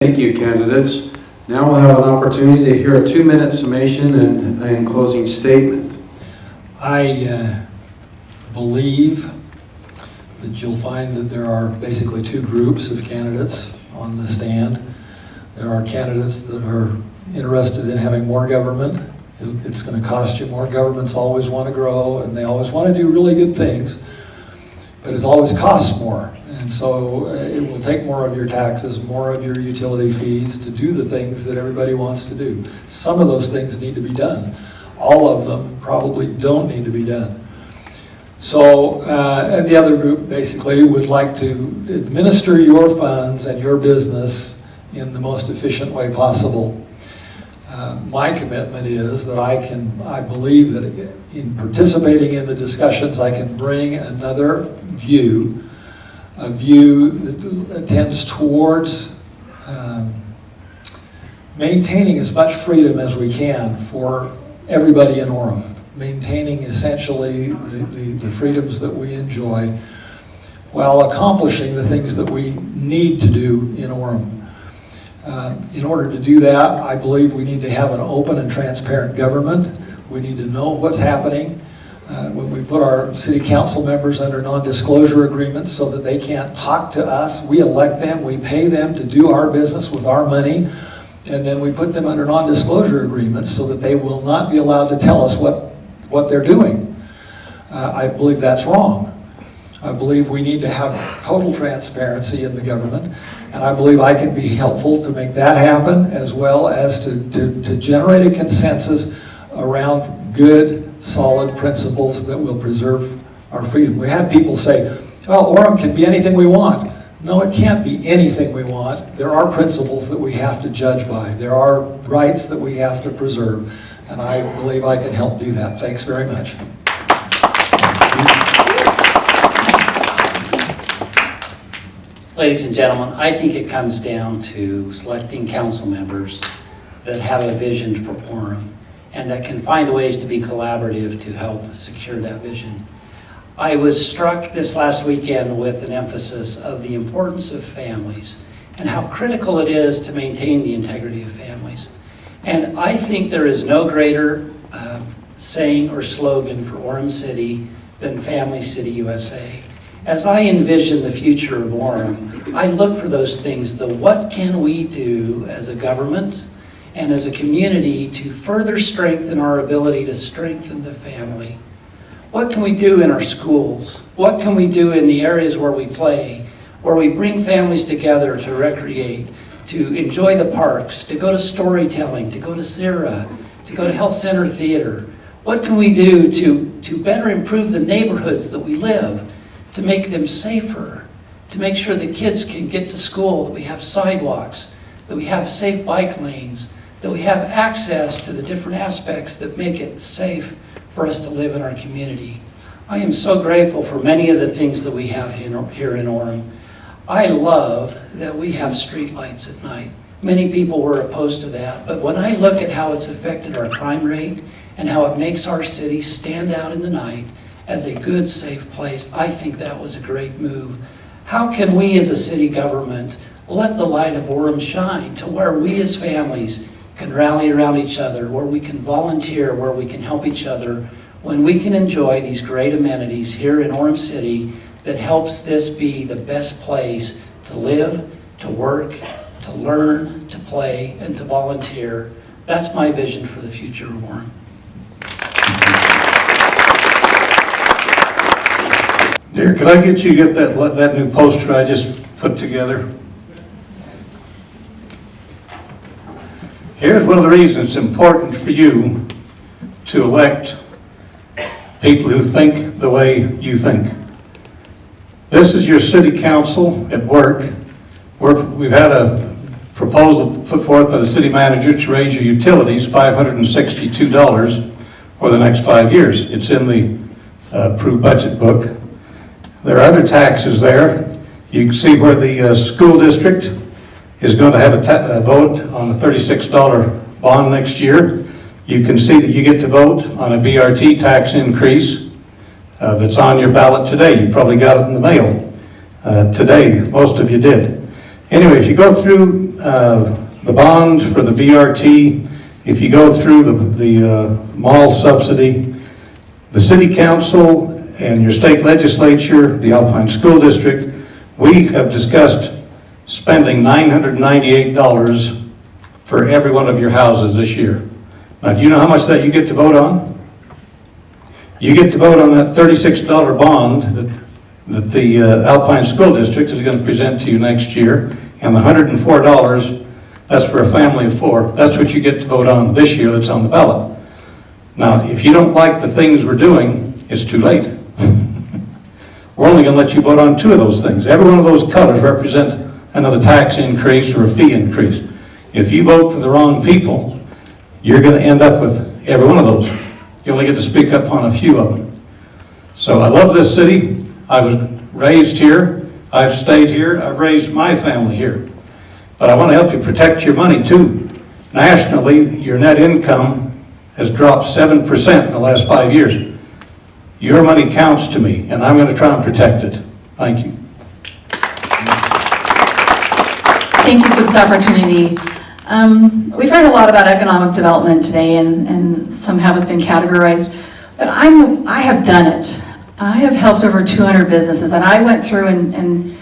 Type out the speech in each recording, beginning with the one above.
Thank you, candidates. Now we'll have an opportunity to hear a 2-minute summation and closing statement. I believe that you'll find that there are basically two groups of candidates on the stand. There are candidates that are interested in having more government. It's going to cost you more. Governments always want to grow and they always want to do really good things, but it always costs more. And so it will take more of your taxes, more of your utility fees to do the things that everybody wants to do. Some of those things need to be done. All of them probably don't need to be done. So, and the other group basically would like to administer your funds and your business in the most efficient way possible. My commitment is that I believe that in participating in the discussions, I can bring another view, a view that tends towards maintaining as much freedom as we can for everybody in Orem, maintaining essentially the freedoms that we enjoy while accomplishing the things that we need to do in Orem. In order to do that, I believe we need to have an open and transparent government. We need to know what's happening. When we put our city council members under non-disclosure agreements so that they can't talk to us, we elect them, we pay them to do our business with our money, and then we put them under non-disclosure agreements so that they will not be allowed to tell us what they're doing. I believe that's wrong. I believe we need to have total transparency in the government, and I believe I can be helpful to make that happen, as well as to generate a consensus around good, solid principles that will preserve our freedom. We had people say, well, Orem can be anything we want. No, it can't be anything we want. There are principles that we have to judge by. There are rights that we have to preserve, and I believe I can help do that. Thanks very much. Ladies and gentlemen, I think it comes down to selecting council members that have a vision for Orem and that can find ways to be collaborative to help secure that vision. I was struck this last weekend with an emphasis of the importance of families and how critical it is to maintain the integrity of families. And I think there is no greater saying or slogan for Orem City than Family City USA. As I envision the future of Orem, I look for those things, the what can we do as a government and as a community to further strengthen our ability to strengthen the family. What can we do in our schools? What can we do in the areas where we play, where we bring families together to recreate, to enjoy the parks, to go to storytelling, to go to CIRA, to go to Health Center Theater? What can we do to better improve the neighborhoods that we live, to make them safer, to make sure that kids can get to school, that we have sidewalks, that we have safe bike lanes, that we have access to the different aspects that make it safe for us to live in our community. I am so grateful for many of the things that we have here in Orem. I love that we have street lights at night. Many people were opposed to that, but when I look at how it's affected our crime rate and how it makes our city stand out in the night as a good, safe place, I think that was a great move. How can we as a city government let the light of Orem shine to where we as families can rally around each other, where we can volunteer, where we can help each other, when we can enjoy these great amenities here in Orem City that helps this be the best place to live, to work, to learn, to play, and to volunteer. That's my vision for the future of Orem. Dear, could I get you to get that new poster I just put together? Here's one of the reasons it's important for you to elect people who think the way you think. This is your city council at work. We've had a proposal put forth by the city manager to raise your utilities $562 for the next 5 years. It's in the approved budget book. There are other taxes there. You can see where the school district is going to have a vote on a $36 bond next year. You can see that you get to vote on a BRT tax increase that's on your ballot today. You probably got it in the mail today. Most of you did. Anyway, if you go through the bond for the BRT, if you go through the mall subsidy, the city council and your state legislature, the Alpine School District, we have discussed spending $998 for every one of your houses this year. Now, do you know how much that you get to vote on? You get to vote on that $36 bond that the Alpine School District is going to present to you next year, and the $104, that's for a family of 4. That's what you get to vote on this year that's on the ballot. Now, if you don't like the things we're doing, it's too late. We're only going to let you vote on 2 of those things. Every one of those colors represent another tax increase or a fee increase. If you vote for the wrong people, you're going to end up with every one of those. You only get to speak up on a few of them. So I love this city. I was raised here. I've stayed here. I've raised my family here. But I want to help you protect your money too. Nationally, your net income has dropped 7% in the last 5 years. Your money counts to me, and I'm going to try and protect it. Thank you. Thank you for this opportunity. We've heard a lot about economic development today, and some have been categorized, but I have done it. I have helped over 200 businesses, and I went through and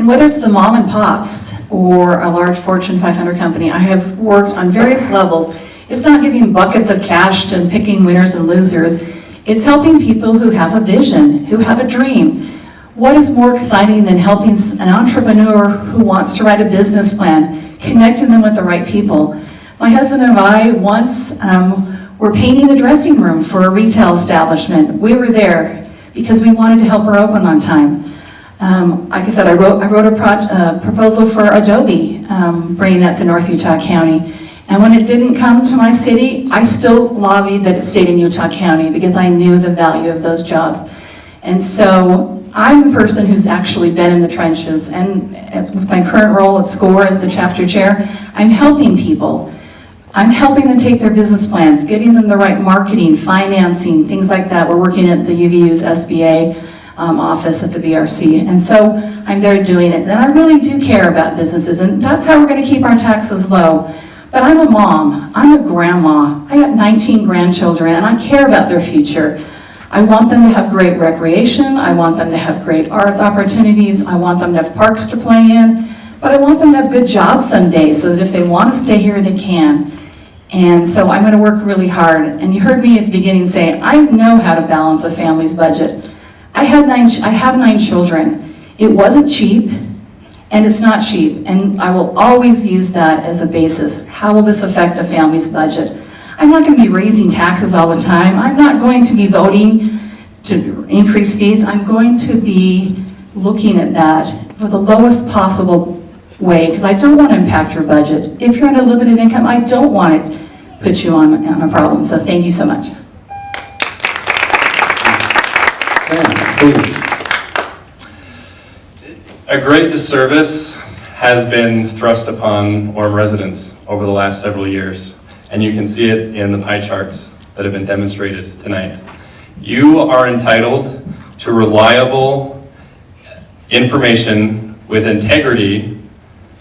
whether it's the mom and pops or a large Fortune 500 company, I have worked on various levels. It's not giving buckets of cash and picking winners and losers. It's helping people who have a vision, who have a dream. What is more exciting than helping an entrepreneur who wants to write a business plan, connecting them with the right people? My husband and I once were painting the dressing room for a retail establishment. We were there because we wanted to help her open on time. Like I said, I wrote a proposal for Adobe, bringing that to North Utah County. And when it didn't come to my city, I still lobbied that it stayed in Utah County because I knew the value of those jobs. And so I'm the person who's actually been in the trenches, and with my current role at SCORE as the chapter chair, I'm helping people. I'm helping them take their business plans, getting them the right marketing, financing, things like that. We're working at the UVU's SBA office at the BRC, and so I'm there doing it. And I really do care about businesses, and that's how we're going to keep our taxes low. But I'm a mom, I'm a grandma, I got 19 grandchildren, and I care about their future. I want them to have great recreation, I want them to have great art opportunities, I want them to have parks to play in, but I want them to have good jobs someday so that if they want to stay here, they can. And so I'm going to work really hard. And you heard me at the beginning say, I know how to balance a family's budget. I have 9 children. It wasn't cheap, and it's not cheap, and I will always use that as a basis. How will this affect a family's budget? I'm not going to be raising taxes all the time. I'm not going to be voting to increase fees. I'm going to be looking at that for the lowest possible way, because I don't want to impact your budget. If you're on a limited income, I don't want to put you on a problem. So thank you so much. Sam, please. A great disservice has been thrust upon Orem residents over the last several years, and you can see it in the pie charts that have been demonstrated tonight. You are entitled to reliable information with integrity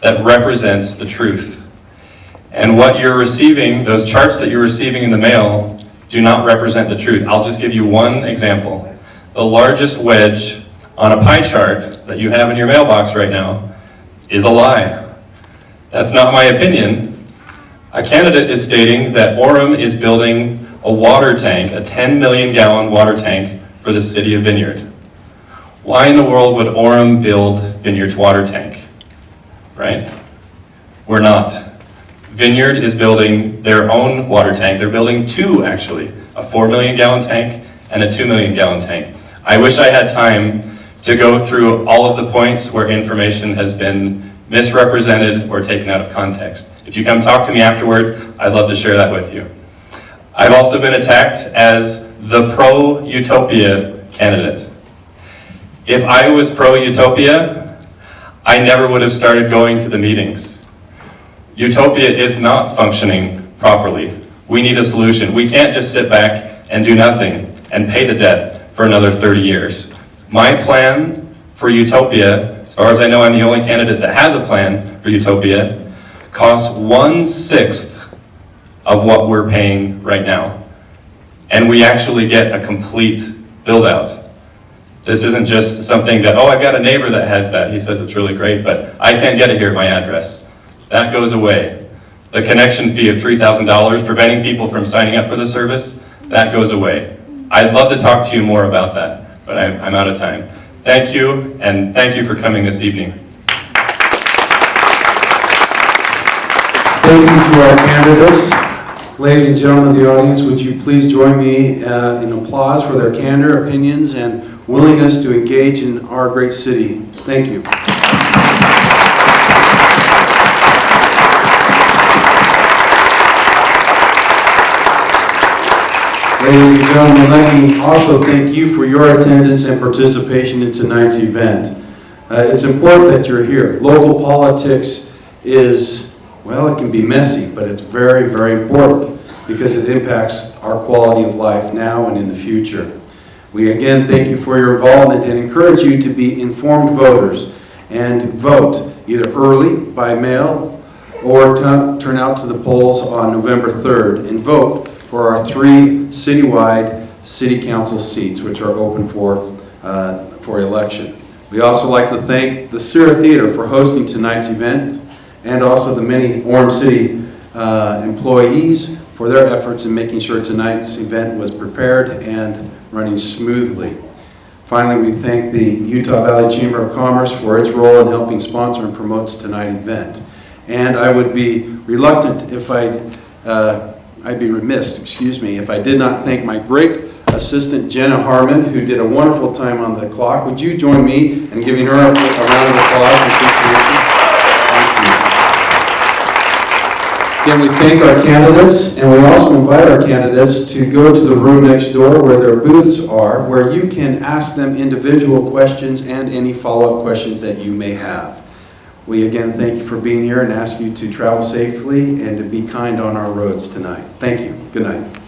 that represents the truth. And what you're receiving, those charts that you're receiving in the mail, do not represent the truth. I'll just give you one example. The largest wedge on a pie chart that you have in your mailbox right now is a lie. That's not my opinion. A candidate is stating that Orem is building a water tank, a 10 million gallon water tank for the city of Vineyard. Why in the world would Orem build Vineyard's water tank? Right? We're not. Vineyard is building their own water tank. They're building 2 actually, a 4 million gallon tank and a 2 million gallon tank. I wish I had time to go through all of the points where information has been misrepresented or taken out of context. If you come talk to me afterward, I'd love to share that with you. I've also been attacked as the pro-utopia candidate. If I was pro-utopia, I never would have started going to the meetings. Utopia is not functioning properly. We need a solution. We can't just sit back and do nothing and pay the debt for another 30 years. My plan for utopia, as far as I know, I'm the only candidate that has a plan for utopia. costs 1/6 of what we're paying right now. And we actually get a complete build-out. This isn't just something that, oh, I've got a neighbor that has that. He says it's really great, but I can't get it here at my address. That goes away. The connection fee of $3,000, preventing people from signing up for the service, that goes away. I'd love to talk to you more about that, but I'm out of time. Thank you, and thank you for coming this evening. Thank you to our candidates. Ladies and gentlemen of the audience, would you please join me in applause for their candor, opinions, and willingness to engage in our great city. Thank you. Ladies and gentlemen, let me also thank you for your attendance and participation in tonight's event. It's important that you're here. Local politics is, well, it can be messy, but it's very, very important because it impacts our quality of life now and in the future. We again thank you for your involvement and encourage you to be informed voters and vote either early by mail or turn out to the polls on November 3rd and vote for our 3 citywide city council seats, which are open for election. We also like to thank the Sierra Theater for hosting tonight's event, and also the many Orem City employees for their efforts in making sure tonight's event was prepared and running smoothly. Finally, we thank the Utah Valley Chamber of Commerce for its role in helping sponsor and promote tonight's event. And I would be reluctant if I'd be remiss, if I did not thank my great assistant, Jenna Harmon, who did a wonderful time on the clock. Would you join me in giving her a round of applause and appreciation? Again, we thank our candidates, and we also invite our candidates to go to the room next door where their booths are, where you can ask them individual questions and any follow-up questions that you may have. We again thank you for being here and ask you to travel safely and to be kind on our roads tonight. Thank you. Good night.